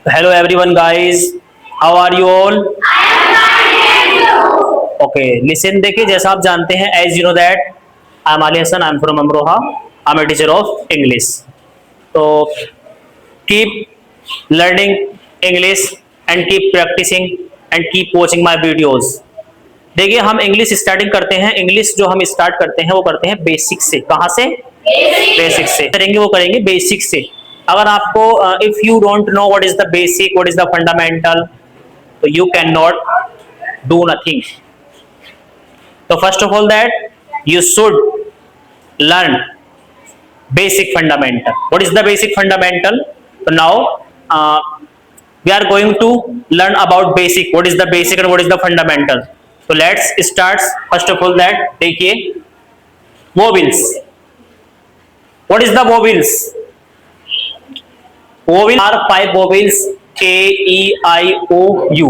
Hello everyone guys, how are you all? Okay, listen देखिए जैसा आप जानते हैं as you know that I am Ali Hassan, I am from Amroha, I am a teacher of English. तो keep learning English and keep practicing and keep watching my videos. देखिए हम English starting करते हैं। English जो हम start करते हैं वो करते हैं बेसिक से। कहाँ से? बेसिक से करेंगे, वो करेंगे बेसिक से। अगर आपको if you don't know what is the basic, what is the fundamental, तो you can not do nothing. तो first of all that you should learn basic fundamental. What is the basic fundamental? So now we are going to learn about basic. What is the basic and what is the fundamental? So let's start. First of all that देखिए vowels. What is the vowels? Vowels are 5 vowels A, E, I, O, U.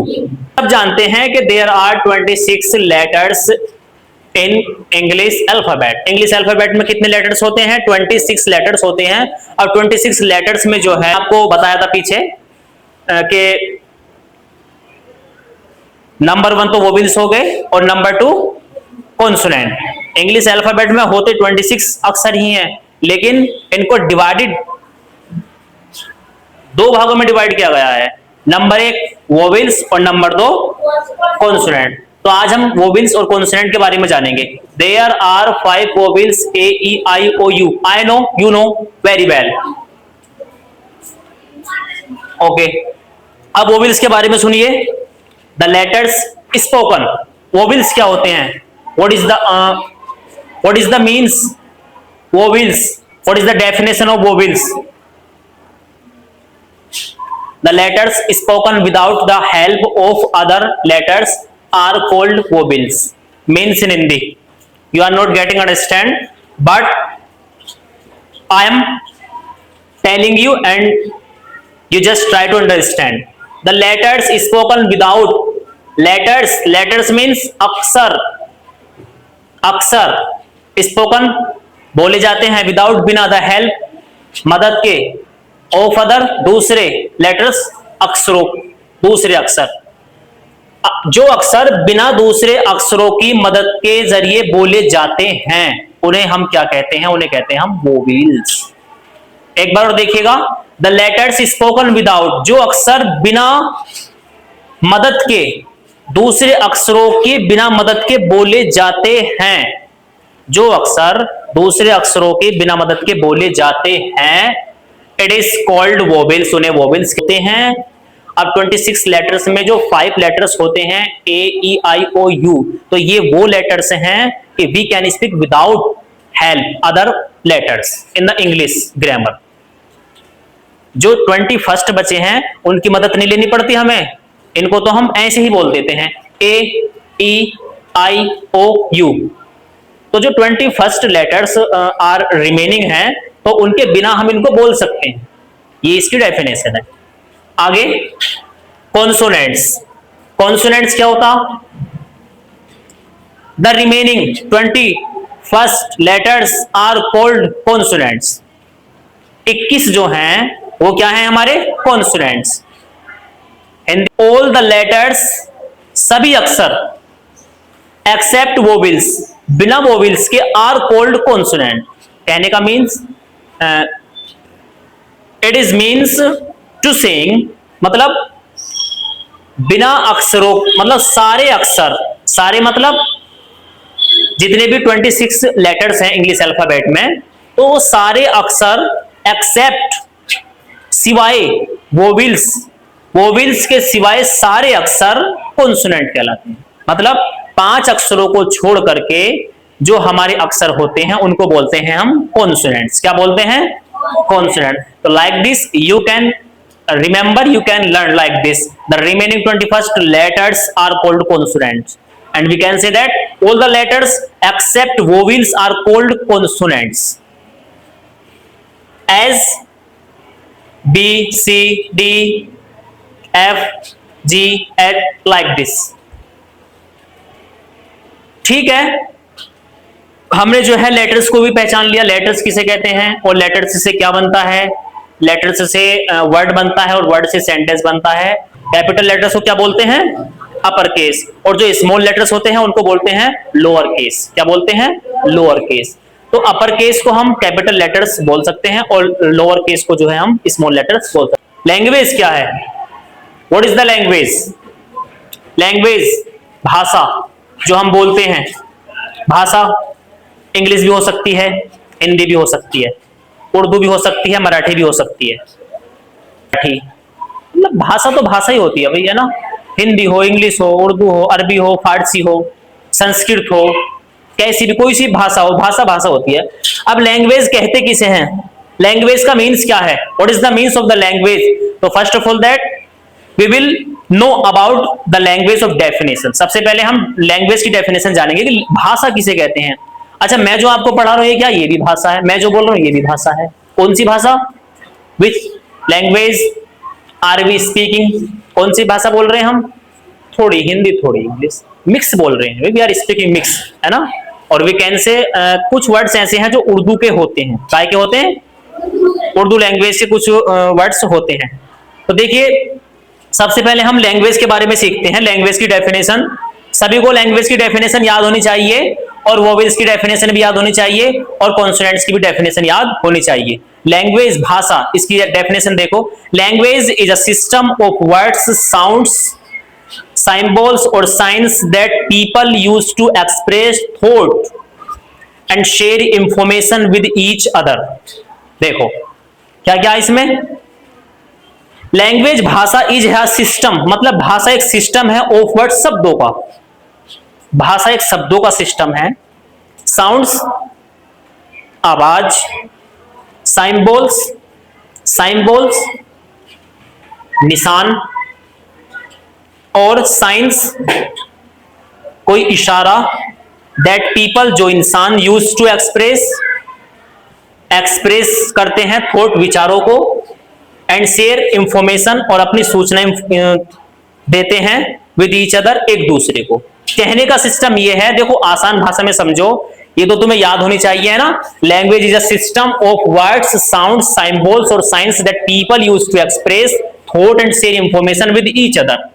सब जानते हैं कि there are 26 letters in English alphabet. English alphabet में कितने letters होते हैं? 26 letters होते हैं। और 26 लेटर्स में जो है आपको बताया था पीछे कि नंबर 1 तो वोवेल्स हो गए और नंबर 2 कॉन्सोनेंट। इंग्लिश अल्फाबेट में होते 26 अक्षर ही हैं, लेकिन इनको डिवाइडेड 2 भागों में डिवाइड किया गया है। नंबर 1 वोवेल्स और नंबर 2 कॉन्सोनेंट। तो आज हम वोवेल्स और कॉन्सोनेंट के बारे में जानेंगे। There are 5 vowels A, E, I, O, U. I know, you know very well. Okay, अब वोवेल्स के बारे में सुनिए। The letters spoken. वोवेल्स क्या होते हैं? What is the means vowels? What is the definition of vowels? The letters spoken without the help of other letters are called vowels. Means in Hindi. You are not getting understand, but I am telling you and you just try to understand. The letters spoken without letters means अक्षर। अक्षर spoken बोले जाते हैं without बिना, the help मदद के, of other दूसरे letters अक्षरों, दूसरे अक्षर। जो अक्षर बिना दूसरे अक्षरों की मदद के जरिए बोले जाते हैं उन्हें हम क्या कहते हैं? उन्हें कहते हैं हम वोवेल्स। एक बार और देखिएगा। द लेटर्स स्पोकन विदाउट, जो अक्षर बिना मदद के, दूसरे अक्षरों के बिना मदद के बोले जाते हैं। जो अक्षर दूसरे अक्षरों के बिना मदद के बोले जाते हैं इट इज कॉल्ड वोवेल्स। उन्हें वोवेल्स कहते हैं। अब 26 लेटर्स में जो 5 लेटर्स होते हैं ए, ई, आई, ओ, यू, तो ये वो लेटर्स हैं कि we can speak without help other letters in the English grammar. जो 21 बचे हैं उनकी मदद नहीं लेनी पड़ती हमें, इनको तो हम ऐसे ही बोल देते हैं ए, ई, आई, ओ, यू। तो जो 21 लेटर्स आर रिमेनिंग हैं तो उनके बिना हम इनको बोल सकते हैं। ये इसकी डेफिनेशन है। आगे कॉन्सोनेंट्स। कॉन्सोनेंट्स क्या होता? The remaining 21 letters are called consonants. 21 जो हैं वो क्या है? हमारे consonants. And all the letters, सभी अक्षर, एक्सेप्ट वोवेल्स, बिना वोवेल्स के, आर कॉल्ड कॉन्सोनेंट। कहने का means it is means to saying, मतलब बिना अक्षरों, मतलब सारे अक्षर, सारे मतलब जितने भी 26 लेटर्स हैं इंग्लिश अल्फाबेट में, तो वो सारे अक्षर एक्सेप्ट, सिवाय वोवेल्स, वोवेल्स के सिवाय सारे अक्षर कॉन्सोनेंट कहलाते हैं। मतलब 5 अक्षरों को छोड़ करके जो हमारे अक्षर होते हैं उनको बोलते हैं हम कॉन्सोनेंट्स। क्या बोलते हैं? कॉन्सोनेंट। तो like this you can remember, you can learn like this, the remaining 21 letters are called consonants and we can say that all the letters except vowels are called consonants as B, C, D, F, G, H, like this. ठीक है, हमने जो है letters को भी पहचान लिया, letters किसे कहते हैं और लेटर्स से क्या बनता है। लेटर्स से वर्ड बनता है और वर्ड से सेंटेंस बनता है। कैपिटल लेटर्स को क्या बोलते हैं? Upper case. और जो स्मॉल लेटर्स होते हैं उनको बोलते हैं लोअर केस। क्या बोलते हैं? Lower case. तो अपर केस को हम कैपिटल लेटर्स बोल सकते हैं और लोअर केस को जो है हम स्मॉल लेटर्स बोल सकते हैं। लैंग्वेज क्या है? What is the language? Language भाषा जो हम बोलते हैं। भाषा इंग्लिश भी हो सकती है, हिंदी भी हो सकती है, उर्दू भी हो सकती है, मराठी भी हो सकती है। मराठी मतलब भाषा तो भाषा ही होती है भाई, है ना। हिंदी हो, इंग्लिश हो, उर्दू हो, अरबी हो, फारसी हो, संस्कृत हो, कैसी भी कोई सी भाषा हो, भाषा भाषा होती है। अब लैंग्वेज कहते किसे हैं? लैंग्वेज का मीन्स क्या है? What is the means of the language? तो first of all that we will know about the language of definition. सबसे पहले हम लैंग्वेज की डेफिनेशन जानेंगे कि भाषा किसे कहते हैं। अच्छा, मैं जो आपको पढ़ा रहा हूं ये क्या? ये भी भाषा है। मैं जो बोल रहा हूं ये भी भाषा है। कौन सी भाषा? Which language are we speaking? कौन सी भाषा बोल रहे हैं हम? थोड़ी हिंदी थोड़ी इंग्लिश, मिक्स बोल रहे हैं। वी आर स्पीकिंग मिक्स, है ना। और वी कैन से कुछ वर्ड्स ऐसे हैं जो उर्दू के होते हैं। काय के होते हैं? उर्दू लैंग्वेज के कुछ वर्ड्स होते हैं। तो देखिए, सबसे पहले हम लैंग्वेज के बारे में सीखते हैं। लैंग्वेज की डेफिनेशन, सभी को लैंग्वेज की डेफिनेशन याद होनी चाहिए और वोवेल्स की डेफिनेशन भी याद होनी चाहिए और कॉन्सोनेंट्स की भी डेफिनेशन याद होनी चाहिए। लैंग्वेज भाषा, इसकी डेफिनेशन देखो। Language is a system of words, sounds, symbols or signs that people use to express thought and share information with each other। देखो क्या क्या इसमें? लैंग्वेज भाषा इज है सिस्टम, मतलब भाषा एक सिस्टम है ऑफ वर्ड, शब्दों का। भाषा एक शब्दों का सिस्टम है। साउंड्स आवाज, साइंबोल्स साइंबोल्स निशान, और साइंस कोई इशारा, दैट पीपल जो इंसान यूज टू एक्सप्रेस करते हैं थॉट विचारों को, एंड शेयर इंफॉर्मेशन और अपनी सूचनाएं देते हैं विद ईच अदर, एक दूसरे को। कहने का सिस्टम ये है, देखो आसान भाषा में समझो, ये तो तुम्हें याद होनी चाहिए, है ना। Language is a system of words, sound, symbols और signs that people use to express thought and share information with each other.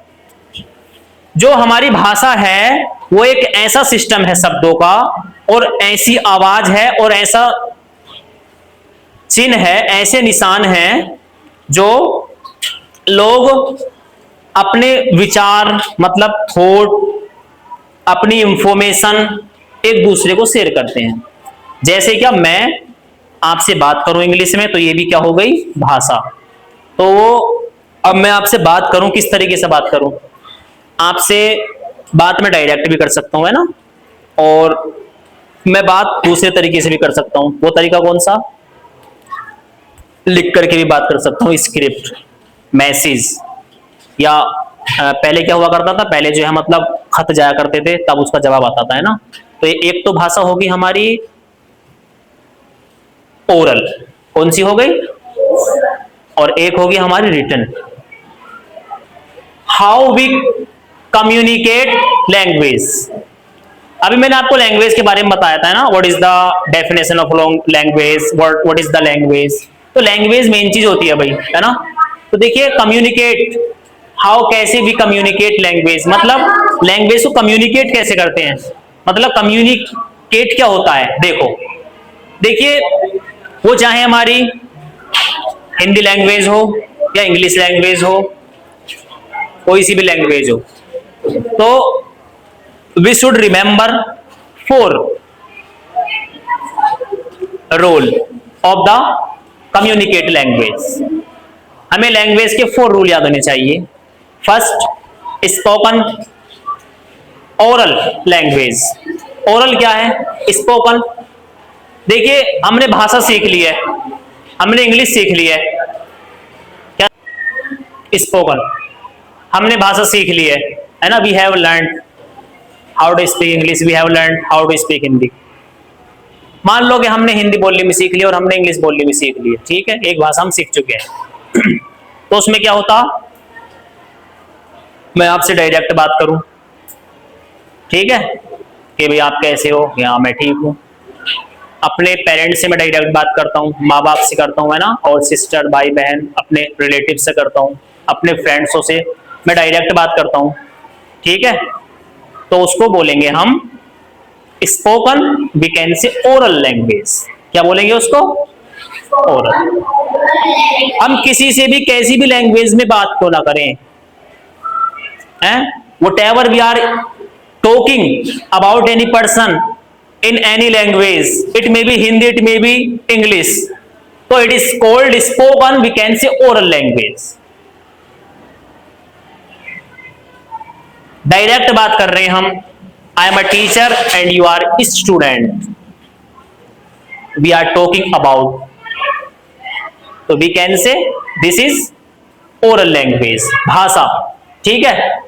जो हमारी भाषा है वो एक ऐसा सिस्टम है शब्दों का, और ऐसी आवाज है, और ऐसा चिन्ह है, ऐसे निशान हैं जो लोग अपने विचार, मतलब थॉट, अपनी इंफॉर्मेशन एक दूसरे को शेयर करते हैं। जैसे क्या, मैं आपसे बात करूं इंग्लिश में, तो ये भी क्या हो गई? भाषा। तो अब मैं आपसे बात करूं, किस तरीके से बात करूं? आपसे बात मैं डायरेक्ट भी कर सकता हूं, है ना, और मैं बात दूसरे तरीके से भी कर सकता हूं। वो तरीका कौन सा? लिख करके भी बात कर सकता हूं, स्क्रिप्ट, मैसेज, या पहले क्या हुआ करता था, पहले जो है मतलब खत जाया करते थे, तब उसका जवाब आता था, है ना। तो एक तो भाषा होगी हमारी ओरल, कौन सी हो गई? और एक होगी हमारी written. How we communicate language. अभी मैंने आपको लैंग्वेज के बारे में बताया था, है ना। What is the definition of language, what is the language. तो लैंग्वेज मेन चीज होती है भाई, है ना। तो देखिए, कम्युनिकेट, हाउ, कैसे भी कम्युनिकेट लैंग्वेज, मतलब लैंग्वेज को कम्युनिकेट कैसे करते हैं, मतलब कम्युनिकेट क्या होता है। देखो देखिए, वो चाहे हमारी हिंदी लैंग्वेज हो या इंग्लिश लैंग्वेज हो, कोई सी भी लैंग्वेज हो, तो we should remember 4 rule of the communicate language. हमें लैंग्वेज के 4 रूल याद होने चाहिए। First, spoken, oral language. Oral क्या है? स्पोकन। देखिए, हमने भाषा सीख ली है, हमने इंग्लिश सीख ली है, क्या? स्पोकन। हमने भाषा सीख ली है ना। We have learn how to speak English, we have learn how to speak Hindi. मान लो कि हमने हिंदी बोलने में सीख लिया और हमने इंग्लिश बोलने में सीख लिया, ठीक है, एक भाषा हम सीख चुके हैं। तो उसमें क्या होता, मैं आपसे डायरेक्ट बात करूं, ठीक है, कि भाई आप कैसे हो, या मैं ठीक हूं। अपने पेरेंट्स से मैं डायरेक्ट बात करता हूँ, माँ बाप से करता हूँ, है ना, और सिस्टर भाई बहन अपने रिलेटिव से करता हूँ, अपने फ्रेंड्सों से मैं डायरेक्ट बात करता हूँ, ठीक है, तो उसको बोलेंगे हम spoken, we can say oral language. क्या बोलेंगे उसको? ओरल। हम किसी से भी कैसी भी लैंग्वेज में बात क्यों ना करें, हैं, whatever we are talking about any person in any language, it may be Hindi, it may be English, so it is called spoken, we can say oral language। Direct बात कर रहे हैं हम, I am a teacher and you are student, we are talking about, तो we can say this is oral language, भाषा, ठीक है।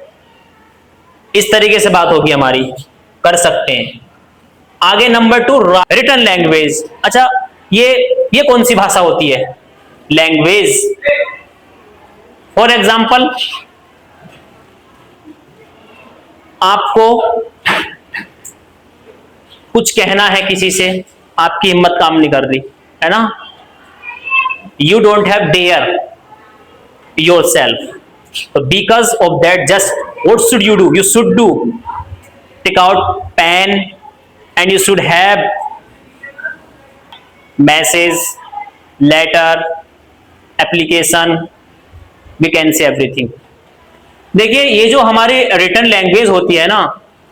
इस तरीके से बात होगी हमारी, कर सकते हैं। आगे नंबर 2 रिटन लैंग्वेज। अच्छा, ये कौन सी भाषा होती है? लैंग्वेज। फॉर एग्जाम्पल, आपको कुछ कहना है किसी से, आपकी हिम्मत काम नहीं कर रही, है ना, you don't have dare your self, so because of that, just what should you do? You should do, take out pen and you should have message, letter, application, we can say everything। देखिए, ये जो हमारी written language होती है ना,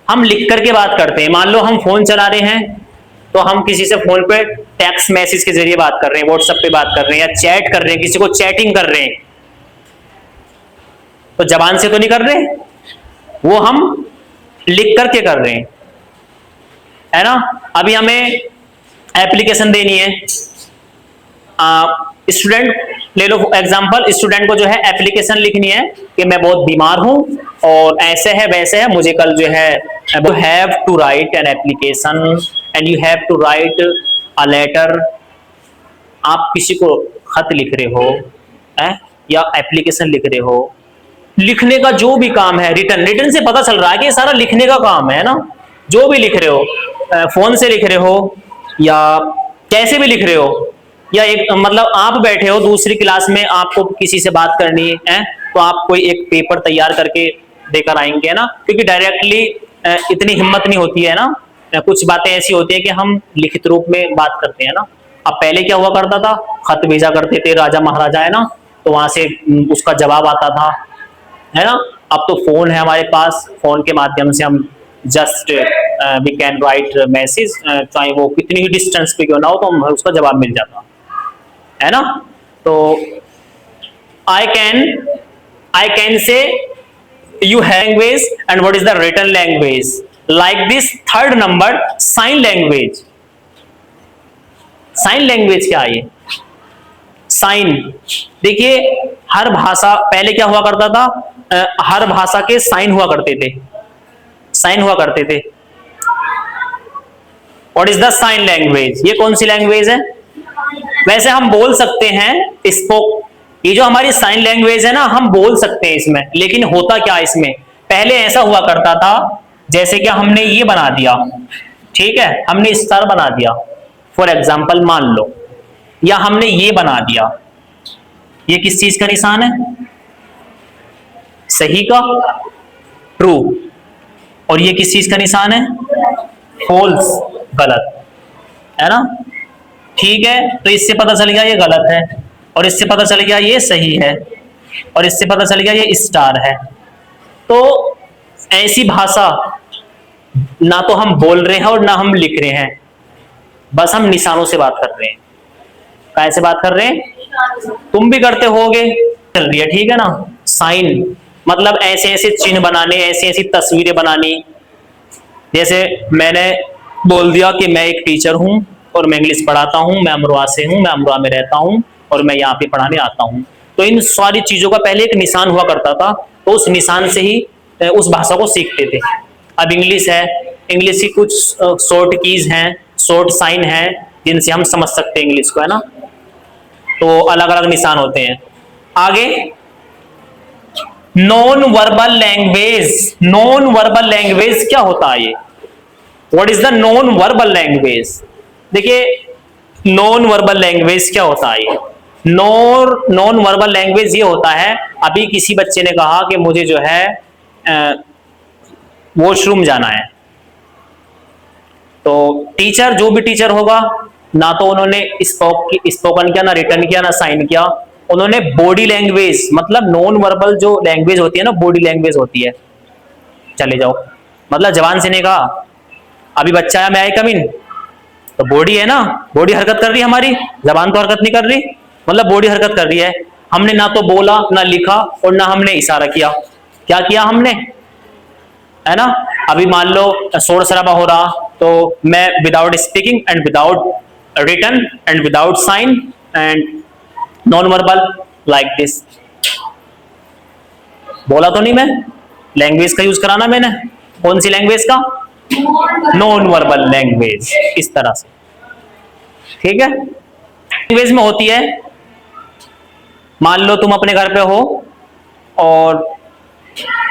हम लिख करके बात करते हैं। मान लो हम फोन चला रहे हैं, तो हम किसी से फोन पे टेक्स्ट मैसेज के जरिए बात कर रहे हैं, व्हाट्सएप पे बात कर रहे हैं, या चैट कर रहे हैं, किसी को चैटिंग कर रहे हैं, तो जबान से तो नहीं कर रहे, वो हम लिख करके कर रहे हैं, है ना। अभी हमें एप्लीकेशन देनी है, स्टूडेंट ले लो एग्जांपल, स्टूडेंट को जो है एप्लीकेशन लिखनी है कि मैं बहुत बीमार हूं और ऐसे है वैसे है, मुझे कल जो है, you have to write an application and you have to write a letter. आप किसी को खत लिख रहे हो, या एप्लीकेशन लिख रहे हो, लिखने का जो भी काम है, रिटन से पता चल रहा है कि ये सारा लिखने का काम है ना। जो भी लिख रहे हो, फोन से लिख रहे हो या कैसे भी लिख रहे हो, या एक मतलब आप बैठे हो दूसरी क्लास में, आपको किसी से बात करनी है, तो आप कोई एक पेपर तैयार करके देकर आएंगे ना, क्योंकि डायरेक्टली इतनी हिम्मत नहीं होती है ना। कुछ बातें ऐसी होती है कि हम लिखित रूप में बात करते हैं ना। अब पहले क्या हुआ करता था, खत भेजा करते थे राजा महाराजा, है ना, तो वहां से उसका जवाब आता था, है ना। अब तो फोन है हमारे पास, फोन के माध्यम से हम just we can write message, चाहे वो कितनी ही डिस्टेंस पे क्यों ना हो, तो हम उसका जवाब मिल जाता है ना। तो I can say you language and what is the written language. Like this third number, sign language. Sign language क्या है? साइन, देखिए हर भाषा, पहले क्या हुआ करता था, हर भाषा के साइन हुआ करते थे, साइन हुआ करते थे। What is the sign language? ये कौन सी लैंग्वेज है? वैसे हम बोल सकते हैं स्पोक, ये जो हमारी साइन लैंग्वेज है ना, हम बोल सकते हैं इसमें, लेकिन होता क्या इसमें, पहले ऐसा हुआ करता था, जैसे कि हमने ये बना दिया, ठीक है, हमने स्टार बना दिया फॉर एग्जाम्पल मान लो, या हमने ये बना दिया, ये किस चीज का निशान है? सही का, ट्रू, और ये किस चीज का निशान है? फॉल्स, गलत, है ना। ठीक है, तो इससे पता चल गया ये गलत है, और इससे पता चल गया ये सही है, और इससे पता चल गया ये स्टार है। तो ऐसी भाषा ना तो हम बोल रहे हैं और ना हम लिख रहे हैं, बस हम निशानों से बात कर रहे हैं। कैसे बात कर रहे हैं? तुम भी करते होगे, चल रही है, ठीक है ना। साइन मतलब ऐसे ऐसे चिन्ह बनाने, ऐसी ऐसी तस्वीरें बनानी। जैसे मैंने बोल दिया कि मैं एक टीचर हूं और मैं इंग्लिश पढ़ाता हूं, मैं अमरोहा से हूं, मैं अमरोहा में रहता हूं और मैं यहाँ पे पढ़ाने आता हूं। तो इन सारी चीजों का पहले एक निशान हुआ करता था, तो उस निशान से ही उस भाषा को सीखते थे। अब इंग्लिश है, इंग्लिश की कुछ शॉर्ट कीज हैं, शॉर्ट साइन हैं, जिनसे हम समझ सकते हैं इंग्लिश को, है ना। तो अलग अलग निशान होते हैं। आगे non verbal language. Non verbal language क्या होता है ये? What is the non verbal language? देखिए नॉन वर्बल लैंग्वेज क्या होता है? नॉन वर्बल लैंग्वेज ये होता है, अभी किसी बच्चे ने कहा कि मुझे जो है वॉशरूम जाना है, तो टीचर, जो भी टीचर होगा, ना तो उन्होंने स्पोकन किया, ना रिटर्न किया, ना साइन किया, उन्होंने बॉडी लैंग्वेज, मतलब नॉन वर्बल जो लैंग्वेज होती है ना, बॉडी लैंग्वेज होती है, चले जाओ, मतलब जबान से नहीं कहा अभी बच्चा है, मैं आई कम इन, तो बॉडी है ना, बॉडी हरकत कर रही है हमारी, जबान तो हरकत नहीं कर रही, मतलब बॉडी हरकत कर रही है। हमने ना तो बोला, ना लिखा, और ना हमने इशारा किया। क्या किया हमने, है ना? अभी मान लो शोर शराबा हो रहा, तो मैं without speaking and without written and without sign and non verbal like this, बोला तो नहीं, मैं लैंग्वेज का यूज कराना मैंने, कौन सी लैंग्वेज का? नॉन वर्बल लैंग्वेज, इस तरह से, ठीक है? लैंग्वेज में होती है, मान लो तुम अपने घर पे हो और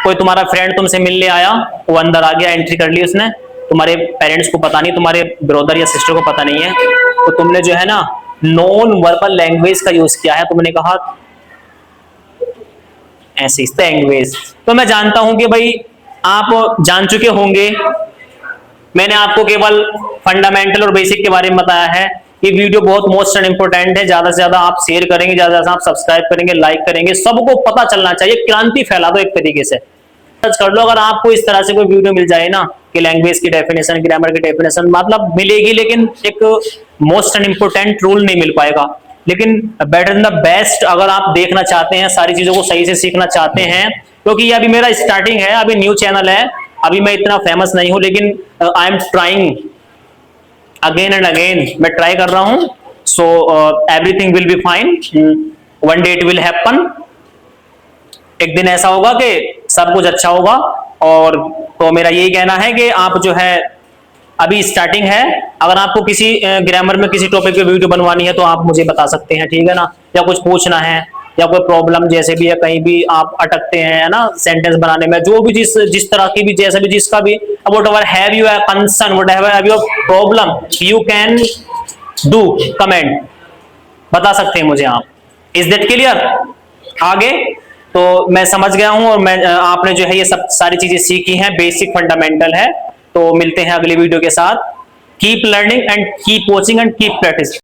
कोई तुम्हारा फ्रेंड तुमसे मिलने आया, वो अंदर आ गया, एंट्री कर ली उसने, तुम्हारे पेरेंट्स को पता नहीं, तुम्हारे ब्रदर या सिस्टर को पता नहीं है, तो तुमने जो है ना नॉन वर्बल लैंग्वेज का यूज किया है, तुमने कहा ऐसी लैंग्वेज। तो मैं जानता हूं कि भाई आप जान चुके होंगे, मैंने आपको केवल फंडामेंटल और बेसिक के बारे में बताया है। ये वीडियो बहुत मोस्ट एंड इंपॉर्टेंट है, ज्यादा से ज्यादा आप शेयर करेंगे, ज्यादा से ज्यादा आप सब्सक्राइब करेंगे, लाइक करेंगे, सबको पता चलना चाहिए, क्रांति फैला दो एक तरीके से। सर्च कर लो, अगर आपको इस तरह से कोई वीडियो मिल जाए ना कि लैंग्वेज की डेफिनेशन, ग्रामर की डेफिनेशन, मतलब मिलेगी, लेकिन एक मोस्ट एंड इंपॉर्टेंट रूल नहीं मिल पाएगा। लेकिन बेटर देन द बेस्ट, अगर आप देखना चाहते हैं, सारी चीजों को सही से सीखना चाहते हैं, क्योंकि ये अभी मेरा स्टार्टिंग है, अभी न्यू चैनल है, अभी मैं इतना फेमस नहीं हूं, लेकिन I am trying again and again, मैं ट्राई कर रहा हूं। So everything will be fine, one day it will happen, एक दिन ऐसा होगा कि सब कुछ अच्छा होगा। और तो मेरा यही कहना है कि आप जो है, अभी स्टार्टिंग है, अगर आपको किसी ग्रामर में किसी टॉपिक पे वीडियो बनवानी है तो आप मुझे बता सकते हैं, ठीक है ना? या कुछ पूछना है, या कोई प्रॉब्लम जैसे भी है, कहीं भी आप अटकते हैं, है ना, सेंटेंस बनाने में, जो भी जिस तरह की भी, जैसे भी, जिसका भी, whatever have you a concern, whatever have your problem, you can do comment, बता सकते हैं मुझे आप। Is that clear? आगे तो मैं समझ गया हूं, और मैं आपने जो है ये सब सारी चीजें सीखी हैं, बेसिक फंडामेंटल है। तो मिलते हैं अगली वीडियो के साथ। Keep learning and keep watching and keep practice.